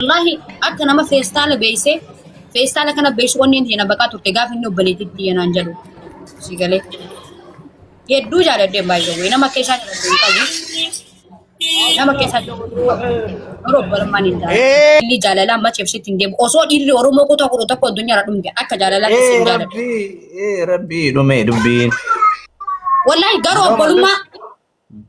والله أكنا ما فيستال بيسه فيستال كنا بيش ونين هنا بقى ترتجع في إنه بليتي تيجي نانجلو سيقولي يدو جاله دم بايجو إنا ما كيسان دم تاجي إنا ما كيسان روب برمانين ده اللي جاله لا ما تشوف شيء تندم أصلا اللي أرومو كتو كتو تكو الدنيا ردم كه أكا جاله لا كيسان جاله ربي دومي دوبين والله قارو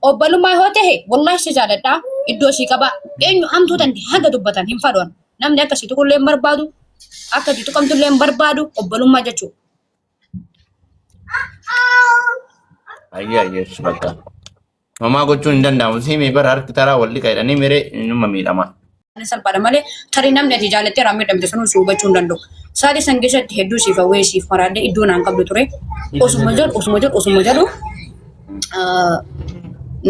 أبلوما هوته والله سجالة تا إدوشي كبا إنه أم توتن هذا دبتان هم فادون نام نيكا سيتو كل لمبر بادو أكا جيتو كم تل لمبر بادو أبلوما جاتو أيه شبكة ماما قلتون دندا وسيمي برار كتارا ولي كايراني ميري نمامي لما نسال pada male tari nam ne dijale te ramit am desunu suba chundando sari sangesha heddu sifa we sif marade iddu nan kabdu ture osumajal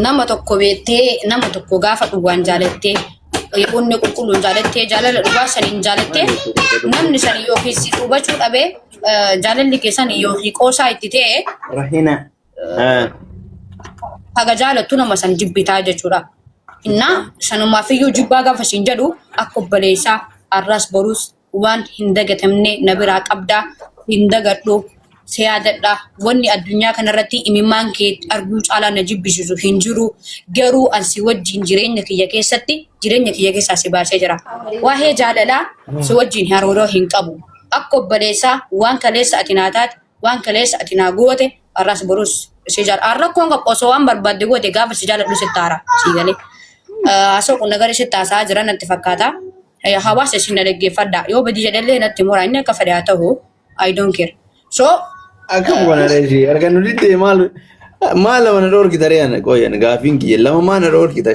nama tokko beete nama tokko gaafa dhugaan jaalette onne qulqulluun jaalette jaalala dhugaa saniin jaalette namni sani yookiin si hubachuu dhabe jaalalli keessan yookiin qoosaa itti ta'e rahina haga jaalattu nama san jibbitaa jechuudha. Inna sanumaaf iyyuu jibbaa gaafa siin jedhu akka obboleessaa arras borus waan hin dagatamne na biraa qabdaa hin dagadhu siyaadadha wanni addunyaa kanarratti imimmaan kee arguu caalaa na jibbisiisu hin jiru garuu ansi wajjin jireenya kiyya keessaa si baasee jira waa'ee jaalalaa si wajjin hariiroo hin qabu akka obboleessaa waan kaleessa ati naa taate waan kaleessa ati naa goote arras borus si jaal arrakkoon qophoosoo waan barbaadde goote gaafa si jaaladhu si taara si galee asoo kun nagari si taasaa jiran natti fakkaata hawaasa isin na dhaggeeffadha yoo badii jedhallee natti mura inni akka fedhaa ta'u I don't care so Aku bukan resi, harga nudi deh malah mana dor kita rean, koyan gafin ki, lama mana dor kita.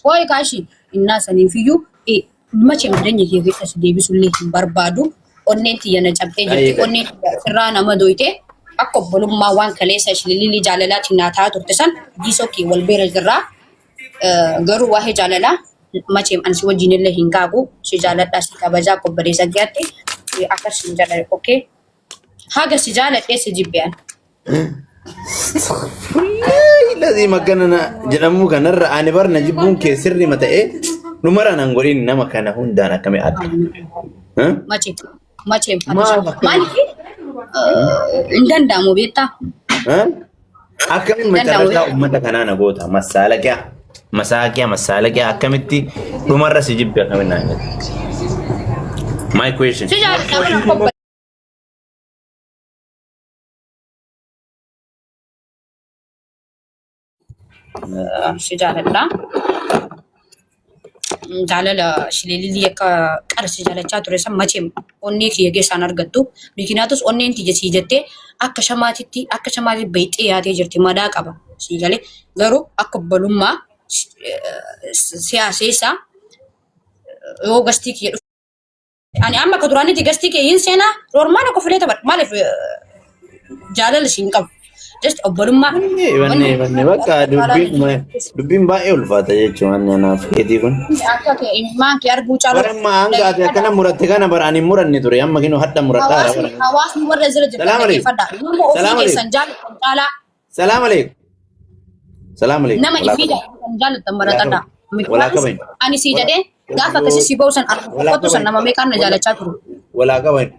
Koi kashi, inna sanin fiyu, macam adanya kia kita sedih sulit barbadu, onnen tiya na capte jadi onnen serana madoite, aku belum mawang kalesa lili jalala tina tahu tertesan, disoki wal bere gerra, garu wahe jalala, macam ansi wajinile hingga aku, si jalala si kabaja aku berisa giate, akar si jalala oke. Haga si jaaladhe si jibbeen. Lazii makana jedhamu kanarra ani barna jibbuun kee sirri mata'ee numara nan godhin nama kana hundaan akkami adda. Macheem maaliif hin danda'amu beektaa? Akkamiin macarrasaa uummata kanaa na goota masaaqiyaa akkamitti dhumarra si jibbe akkamiin naan jedhu. My question. Si jaaladha. Si jaaladha. Jaalala shililii akka qarsi jaalachaa ture san macheem onnee kiyya keessaan argattu. Bikinaatus onneen tiyya sii jettee akka shamaatitti bayxee yaatee jirti madaa qaba. Sii galee garuu akka obbolummaa siyaaseessa yoo gastii kiyya dhufu. Ani amma akka duraanitti gastii kiyya hin seenaa roormaan akka filee taphadha. Maaliif jaalala siin qabu? Just obbolummaa. Wanni bakka dubbiin baay'ee ulfaata jechuun naaf keetii kun. Akka imimmaan kee arguu caalu. Baramma hanga ati akkana muratte kana baraan hin muranne ture amma kinoo hadda muradhaara. Hawaasni warra jira jira dhaggeeffadha. Nama ofii keessan jaalatan caalaa. Salaam alaikum. Salaam alaikum. Nama ifiidha kan jaalatan baratadha. Walaa qabain. Ani sii jedhee gaafa akkasii si ba'u san argatu san nama meeqaan na jaalachaa turu. Walaa qabain.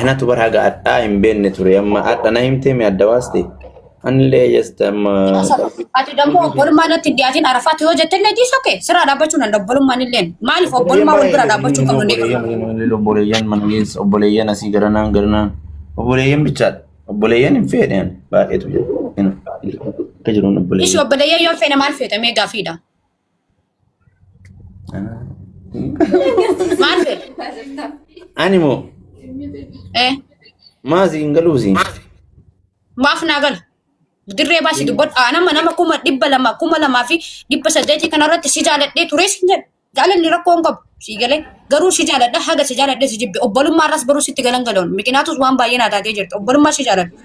Anatu baraga adda hin beekne ture amma adda na himtee mi adda baaste anillee jesta amma ati dambo obbolummaa natti dhiyaatiin arafaatti yoo jettee illee diisoo kee sirraa dhaabbachuun an obbolummaan illeen maaliif obbolummaa wal bira dhaabbachuu qabnu ni obboleeyyan mana keessa obboleeyyan asii garanaan obboleeyyan bichaadha obboleeyyan hin fedhan baay'eetu jira akka jiruun obboleeyyan ishi obboleeyyan yoo fedhe maal feetamee gaafiidha maal fedhe ani moo Mazi ingaluzi. Maaf naa gala. Dirree baasii dubbadhu. Nama kuma dhibba lama fi dhibba saddeetii kanarratti si jaaladhee ture si jedhu. Jaalalli rakkoo hin qabu. Si galee garuu si jaaladha haga si jaaladhee si jibbe. Obbolummaa irraas baruu sitti galan galoon. Miqinaatus waan baay'ee naa taatee jirti. Obbolummaa si jaaladhu.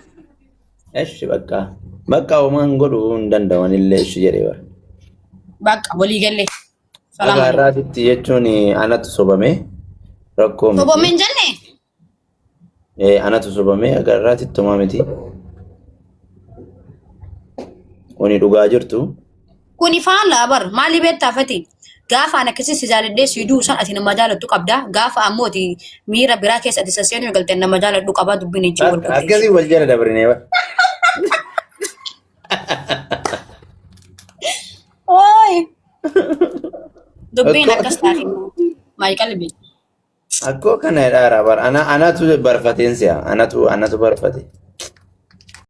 Eshi bakka homaan godhuu hin danda'an illee eshi jedhee bara. Bakka walii gallee. Akka irraatitti jechuun anatu sobame rakkoo miti. Sobame hin jennee? Anatu sobame akka irraatitti homaa miti. Kuni dhugaa jirtu. Kuni faala bar maali beektaa fati? Gaafa ana keessi si jaaladhee si duu san ati nama jaalattu qabda. Gaafa ammoo ati miira biraa keessa ati sasseenu galtee nama jaaladhu qaba dubbiin ijji wal qulqulleessu. Akkasii wal jala dabarine ba. Oi. Dubbiin akkas taate maal qalbii. Akkoo kana dhaara bar anatu barfateen si'a anatu barfate.